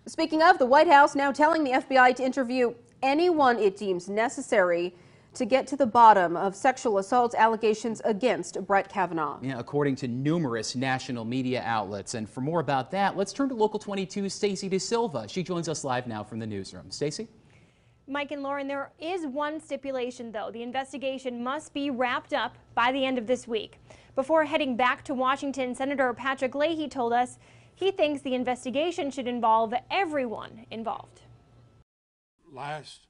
Speaking of, the White House now telling the FBI to interview anyone it deems necessary to get to the bottom of sexual assault allegations against Brett Kavanaugh. Yeah, according to numerous national media outlets. And for more about that, let's turn to Local 22's Stacey DeSilva. She joins us live now from the newsroom. Stacey? Mike and Lauren, there is one stipulation, though. The investigation must be wrapped up by the end of this week. Before heading back to Washington, Senator Patrick Leahy told us he thinks the investigation should involve everyone involved. Last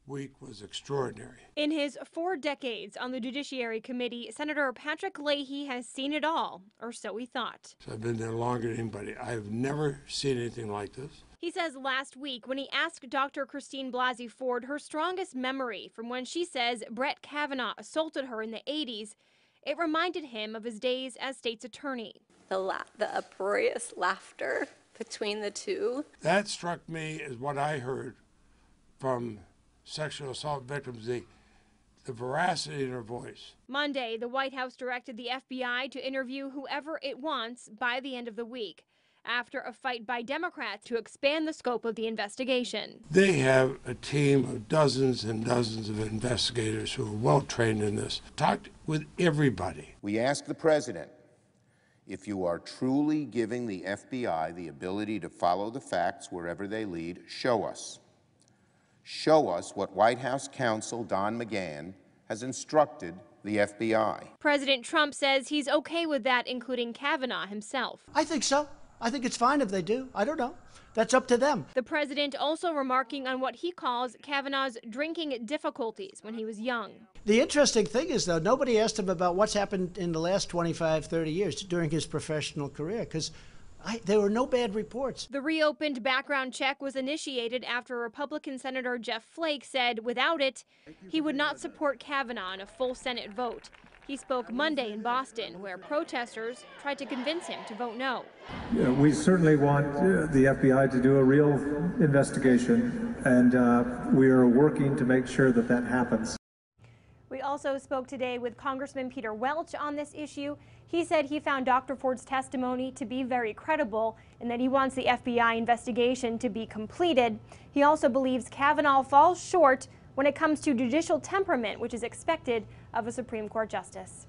week was extraordinary. In his 4 decades on the Judiciary Committee, Senator Patrick Leahy has seen it all, or so he thought. So I've been there longer than anybody. I've never seen anything like this. He says last week when he asked Dr. Christine Blasey Ford her strongest memory from when she says Brett Kavanaugh assaulted her in the 80s, it reminded him of his days as state's attorney. The uproarious laughter between the two. That struck me as what I heard from sexual assault victims, the veracity in her voice. Monday, the White House directed the FBI to interview whoever it wants by the end of the week, after a fight by Democrats to expand the scope of the investigation. They have a team of dozens and dozens of investigators who are well trained in this. Talked with everybody. We ask the president, if you are truly giving the FBI the ability to follow the facts wherever they lead, show us. Show us what White House counsel Don McGahn has instructed the FBI. President Trump says he's okay with that, including Kavanaugh himself. I think so. I think it's fine if they do. I don't know. That's up to them. The president also remarking on what he calls Kavanaugh's drinking difficulties when he was young. The interesting thing is, though, nobody asked him about what's happened in the last 25, 30 years during his professional career, because there were no bad reports. The reopened background check was initiated after Republican Senator Jeff Flake said without it, he would not support Kavanaugh in a full Senate vote. He spoke Monday in Boston, where protesters tried to convince him to vote no. Yeah, we certainly want the FBI to do a real investigation, and we are working to make sure that that happens. We also spoke today with Congressman Peter Welch on this issue. He said he found Dr. Ford's testimony to be very credible and that he wants the FBI investigation to be completed. He also believes Kavanaugh falls short when it comes to judicial temperament, which is expected of a Supreme Court justice.